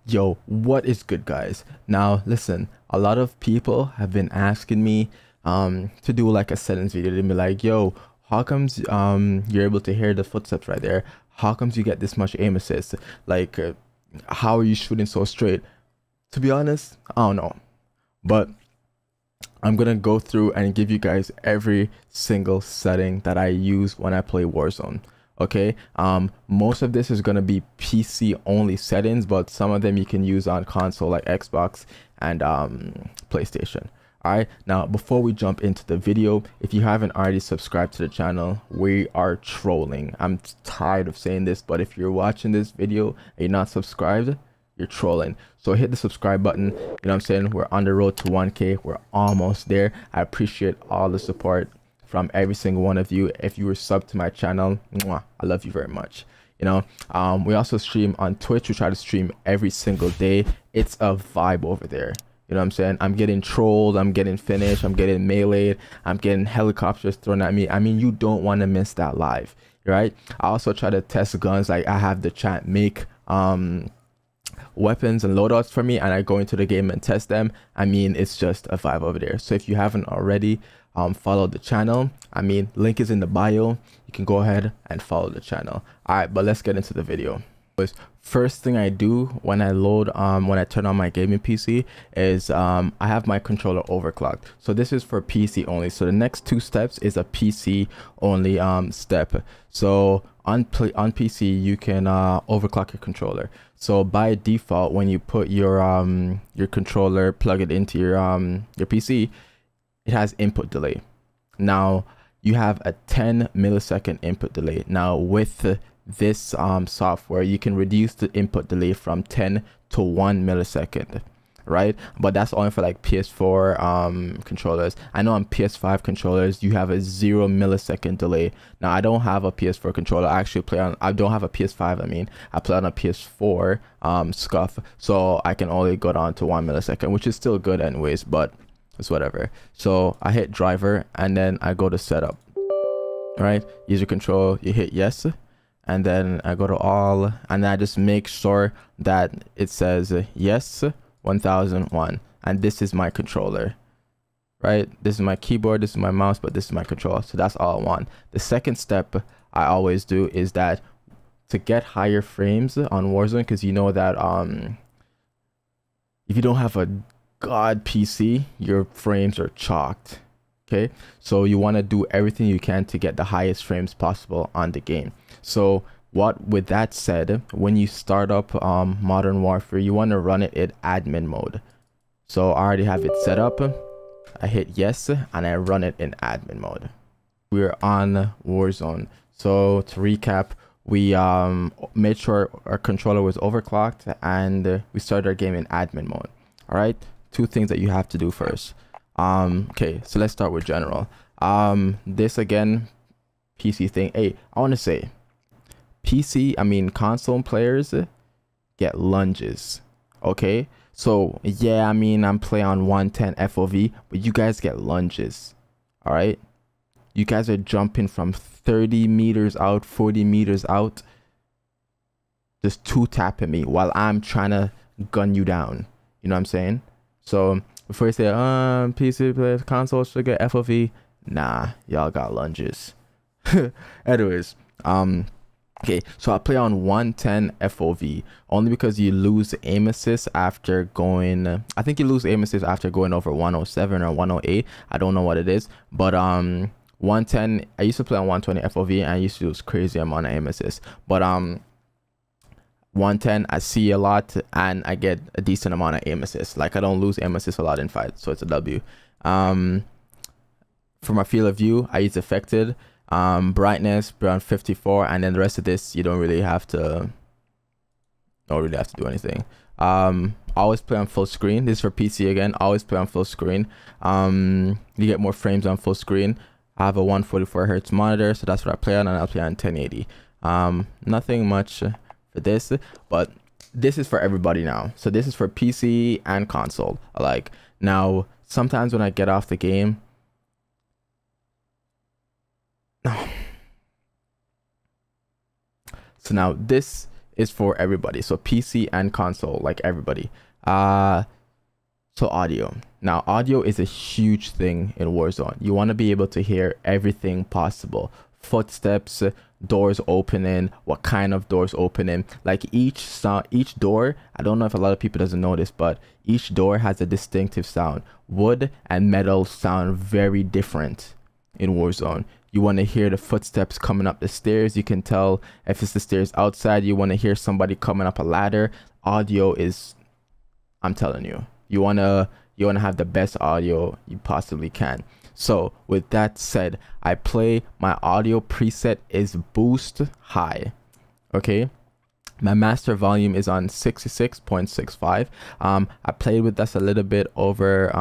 Yo, what is good, guys? Now listen, a lot of people have been asking me to do like a settings video. They'd be like, yo, how comes you're able to hear the footsteps right there? How comes you get this much aim assist? Like how are you shooting so straight? To be honest, I don't know, but I'm gonna go through and give you guys every single setting that I use when I play Warzone. Okay, most of this is gonna be PC only settings, but some of them you can use on console like Xbox and PlayStation. All right, now before we jump into the video, if you haven't already subscribed to the channel, we are trolling. I'm tired of saying this, but if you're watching this video and you're not subscribed, you're trolling. So hit the subscribe button. You know what I'm saying? We're on the road to 1K. We're almost there. I appreciate all the support from every single one of you. If you were subbed to my channel, mwah, I love you very much. You know, we also stream on Twitch. We try to stream every single day. It's a vibe over there. You know what I'm saying? I'm getting trolled, I'm getting finished, I'm getting meleeed, I'm getting helicopters thrown at me. I mean, you don't want to miss that live, right? I also try to test guns. Like I have the chat make weapons and loadouts for me, and I go into the game and test them. I mean, it's just a vibe over there. So if you haven't already followed the channel, I mean, link is in the bio. You can go ahead and follow the channel. All right, but let's get into the video. First thing I do when I load when I turn on my gaming PC is I have my controller overclocked. So this is for PC only. So the next two steps is a PC only step. So on PC you can overclock your controller. So by default, when you put your controller, plug it into your PC, it has input delay. Now you have a 10 millisecond input delay. Now with this software, you can reduce the input delay from 10 to 1 millisecond, right? But that's only for like PS4 controllers. I know on PS5 controllers you have a 0 millisecond delay. Now I don't have a PS4 controller. I actually play on, I don't have a PS5. I mean, I play on a PS4 scuff, so I can only go down to 1 millisecond, which is still good anyways, but it's whatever. So I hit driver and then I go to setup, right? User control, you hit yes, and then I go to all, and I just make sure that it says yes 1001, and this is my controller, right? This is my keyboard, this is my mouse, but this is my controller. So that's all I want. The second step I always do is that to get higher frames on Warzone, because you know that if you don't have a god PC, your frames are chalked. Okay, so you want to do everything you can to get the highest frames possible on the game. So with that said, when you start up Modern Warfare, you want to run it in admin mode. So I already have it set up. I hit yes and I run it in admin mode. We're on Warzone. So to recap, we made sure our controller was overclocked and we started our game in admin mode. All right, two things that you have to do first. Okay, so let's start with general. This again, PC thing. Hey, I want to say console players get lunges. Okay, so yeah, I mean, I'm playing on 110 FOV, but you guys get lunges. All right, you guys are jumping from 30 meters out, 40 meters out, just two tapping me while I'm trying to gun you down. You know what I'm saying? So before you say PC players, console should get FOV, nah, y'all got lunges. Anyways, okay, so I play on 110 FOV only because you lose aim assist after going, I think you lose aim assist after going over 107 or 108. I don't know what it is, but 110, I used to play on 120 FOV and I used to lose crazy amount of aim assist, but 110 I see a lot and I get a decent amount of aim assist. Like I don't lose aim assist a lot in fights, so it's a W. For my field of view, I use affected, brightness around 54, and then the rest of this you don't really have to do anything. Always play on full screen. This is for PC again. Always play on full screen. You get more frames on full screen. I have a 144 hertz monitor, so that's what I play on, and I'll play on 1080. Nothing much for this, but this is for everybody now. So this is for PC and console alike. Now sometimes when I get off the game, so now this is for everybody, so PC and console, like everybody. So audio. Now audio is a huge thing in Warzone. You want to be able to hear everything possible. Footsteps, doors opening, what kind of doors opening, like each door, I don't know if a lot of people doesn't know this, but each door has a distinctive sound. Wood and metal sound very different in Warzone. You want to hear the footsteps coming up the stairs. You can tell if it's the stairs outside. You want to hear somebody coming up a ladder. Audio is, I'm telling you, you want to have the best audio you possibly can. So with that said, I play, my audio preset is boost high. Okay, my master volume is on 66.65. I played with this a little bit over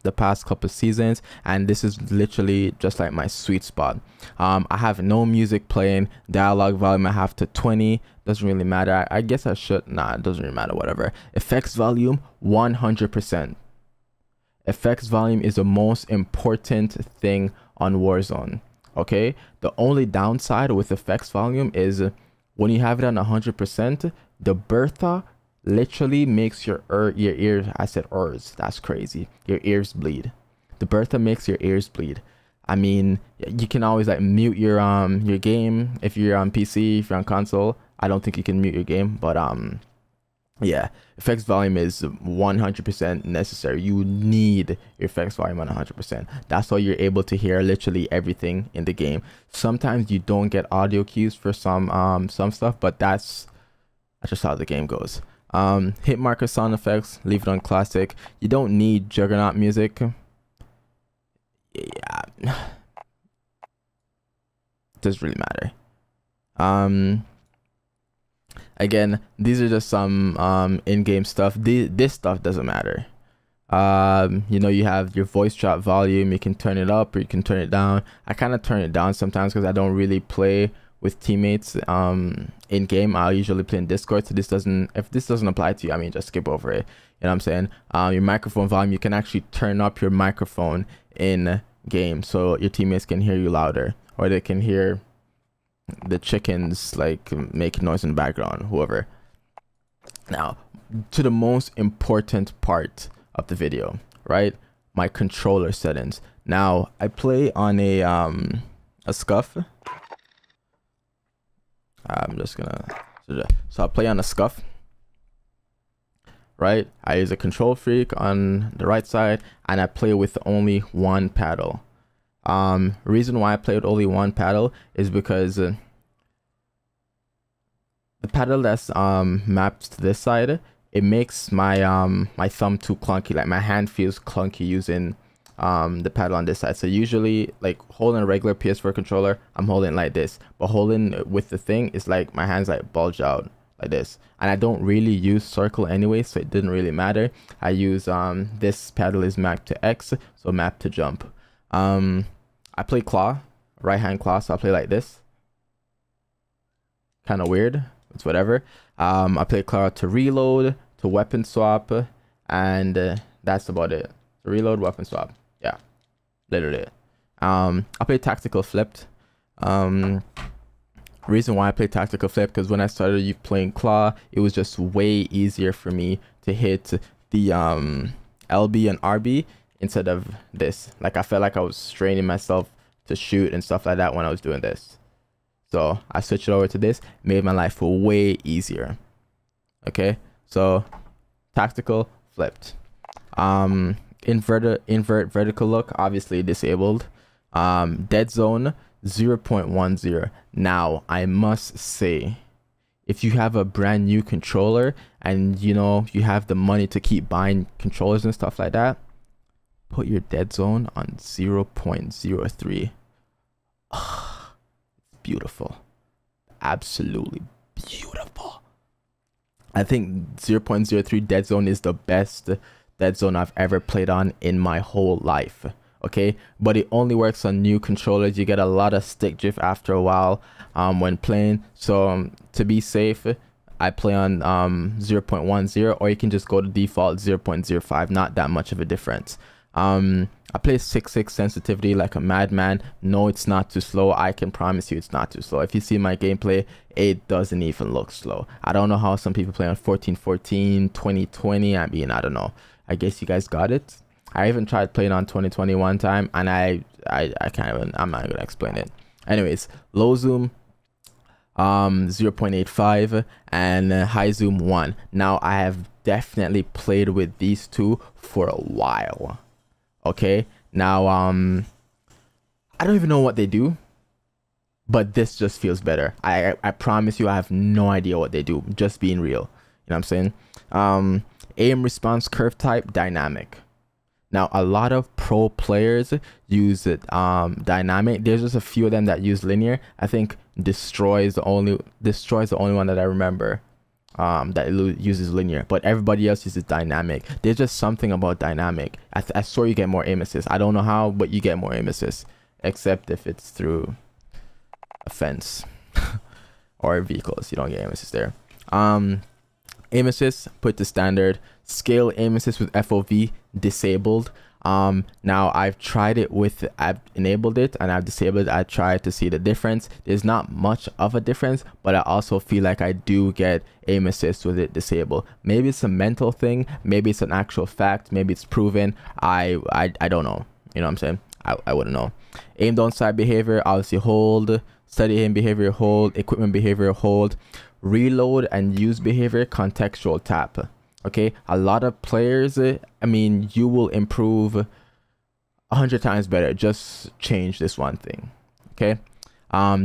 the past couple seasons, and this is literally just like my sweet spot. I have no music playing. Dialogue volume I have to 20. Doesn't really matter. I guess I should, nah, it doesn't really matter, whatever. Effects volume 100%. Effects volume is the most important thing on Warzone. Okay, the only downside with effects volume is when you have it on 100%, the Bertha literally makes your ears, I said ers, that's crazy, your ears bleed. The Bertha makes your ears bleed. I mean, you can always like mute your game if you're on PC, if you're on console. I don't think you can mute your game, but yeah, effects volume is 100% necessary. You need your effects volume on 100%. That's why you're able to hear literally everything in the game. Sometimes you don't get audio cues for some stuff, but that's just how the game goes. Hit marker sound effects, leave it on classic. You don't need Juggernaut music. Yeah, doesn't really matter. Again, these are just some in-game stuff. This stuff doesn't matter. You know, you have your voice chat volume. You can turn it up or you can turn it down. I kind of turn it down sometimes because I don't really play with teammates in game. I'll usually play in Discord. So if this doesn't apply to you, I mean, just skip over it. You know what I'm saying? Your microphone volume, you can actually turn up your microphone in game so your teammates can hear you louder, or they can hear the chickens like making noise in the background, whoever. Now to the most important part of the video, right? My controller settings. Now I play on a scuff. I'm just gonna, so I play on a scuff, right? I use a control freak on the right side, and I play with only one paddle. Reason why I play with only one paddle is because the paddle that's mapped to this side, it makes my my thumb too clunky. Like my hand feels clunky using the paddle on this side. So usually, like holding a regular PS4 controller, I'm holding like this, but holding with the thing is like my hands like bulge out like this. And I don't really use circle anyway, so it didn't really matter. I use this paddle is mapped to X, so mapped to jump. I play claw, right hand claw, so I play like this. Kind of weird, it's whatever. I play claw to reload, to weapon swap, and that's about it. To reload, weapon swap, yeah, literally it. I play tactical flipped. Reason why I play tactical flip, because when I started playing claw, it was just way easier for me to hit the LB and RB instead of this. Like I felt like I was straining myself to shoot and stuff like that when I was doing this. So I switched it over to this, made my life way easier. Okay, so tactical flipped. Invert vertical look, obviously disabled. Dead zone 0.10. Now I must say, if you have a brand new controller and you know you have the money to keep buying controllers and stuff like that, put your dead zone on 0.03. It's beautiful, absolutely beautiful. I think 0.03 dead zone is the best dead zone I've ever played on in my whole life. Okay, but it only works on new controllers. You get a lot of stick drift after a while when playing. So to be safe, I play on 0.10, or you can just go to default 0.05. Not that much of a difference. I play 6.6 sensitivity like a madman. No, it's not too slow. I can promise you it's not too slow. If you see my gameplay, it doesn't even look slow. I don't know how some people play on 1440, 2020. I mean, I don't know. I guess you guys got it. I even tried playing on 2020 one time, and I can't even, I'm not gonna explain it. Anyways, low zoom 0.85 and high zoom 1. Now I have definitely played with these two for a while. Okay, now I don't even know what they do, but this just feels better. I promise you, I have no idea what they do. Just being real, you know what I'm saying? Aim response curve type dynamic. Now a lot of pro players use it dynamic. There's just a few of them that use linear. I think destroy is the only one that I remember that uses linear, but everybody else uses dynamic. There's just something about dynamic. I swear you get more aim assist. I don't know how, but you get more aim assist, except if it's through a fence or vehicles. You don't get aim assist there. Aim assist put to standard. Scale aim assist with FOV disabled. Now I've tried it with, I've enabled it and I've disabled it. I tried to see the difference. There's not much of a difference, but I also feel like I do get aim assist with it disabled. Maybe it's a mental thing, maybe it's an actual fact, maybe it's proven. I don't know, you know what I'm saying? I wouldn't know. Aim down sight behavior, obviously hold. Steady aim behavior, hold. Equipment behavior, hold. Reload and use behavior, contextual tap. Okay, a lot of players, I mean, you will improve 100 times better. Just change this one thing. Okay,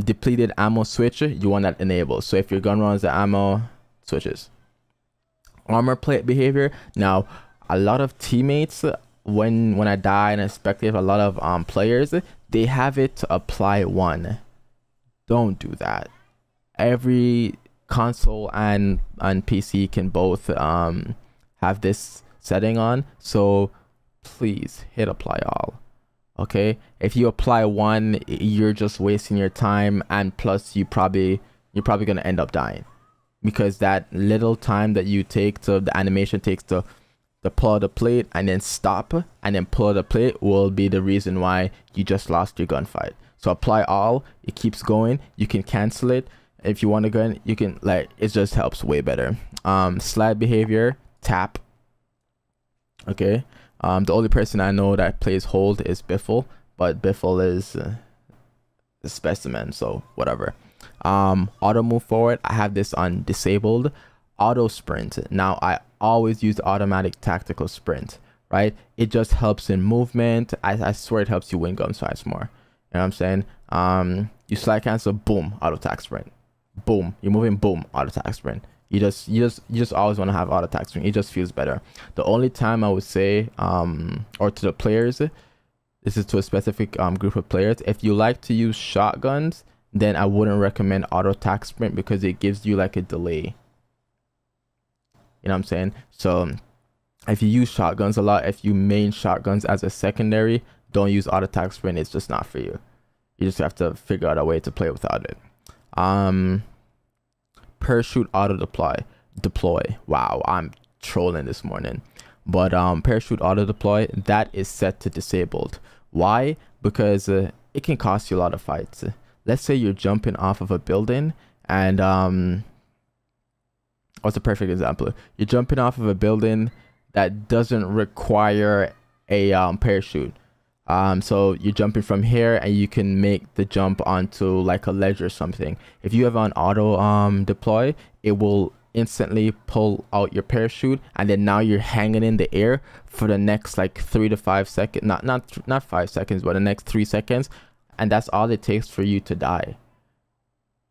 depleted ammo switch, you want that enabled. So if your gun runs the ammo, switches. Armor plate behavior. Now a lot of teammates, when I die and I spectate a lot of players, they have it to apply 1. Don't do that. Every console and PC can both have this setting on, so please hit apply all. Okay, if you apply 1, you're just wasting your time, and plus you're probably gonna end up dying, because that little time that you take to the animation takes to pull out the plate and then stop and then pull out the plate will be the reason why you just lost your gunfight. So apply all, it keeps going. You can cancel it if you want to go in, you can, like, it just helps way better. Slide behavior, tap. Okay, the only person I know that plays hold is Biffle, but Biffle is a specimen, so whatever. Auto move forward, I have this on disabled. Auto sprint, now I always use automatic tactical sprint, right? It just helps in movement. I swear it helps you win gunfights more, you know what I'm saying? You slide cancel, boom, auto attack sprint. Boom, you're moving, boom, auto attack sprint. You just always want to have auto attack sprint. It just feels better. The only time I would say or to the players, this is to a specific group of players, if you like to use shotguns, then I wouldn't recommend auto attack sprint, because it gives you like a delay, you know what I'm saying? So if you use shotguns a lot, if you main shotguns as a secondary, don't use auto attack sprint. It's just not for you. You just have to figure out a way to play without it. Parachute auto deploy. Wow, I'm trolling this morning, but parachute auto deploy, that is set to disabled. Why? Because it can cost you a lot of fights. Let's say you're jumping off of a building, and what's a perfect example? You're jumping off of a building that doesn't require a parachute. So you're jumping from here and you can make the jump onto like a ledge or something. If you have an auto deploy, it will instantly pull out your parachute, and then now you're hanging in the air for the next like 3 to 5 seconds, not 5 seconds, but the next 3 seconds, and that's all it takes for you to die.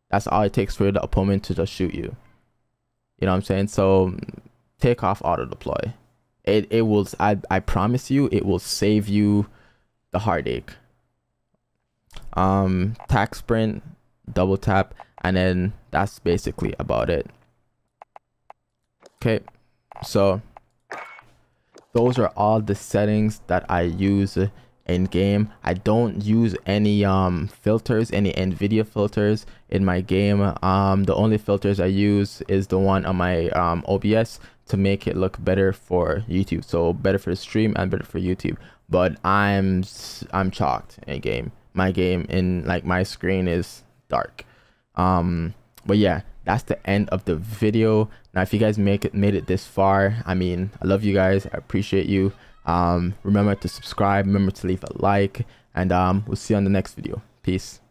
That's all it takes for the opponent to just shoot you, you know what I'm saying? So take off auto deploy. It will, I promise you, it will save you the heartache. Tack sprint, double tap, and then that's basically about it. Okay, so those are all the settings that I use in game. I don't use any filters, any NVIDIA filters in my game. The only filters I use is the one on my OBS to make it look better for YouTube, so better for the stream and better for YouTube. But I'm chalked in game. My game in like my screen is dark. But yeah, that's the end of the video. Now if you guys made it this far, I mean, I love you guys, I appreciate you. Remember to subscribe, remember to leave a like, and we'll see you on the next video. Peace.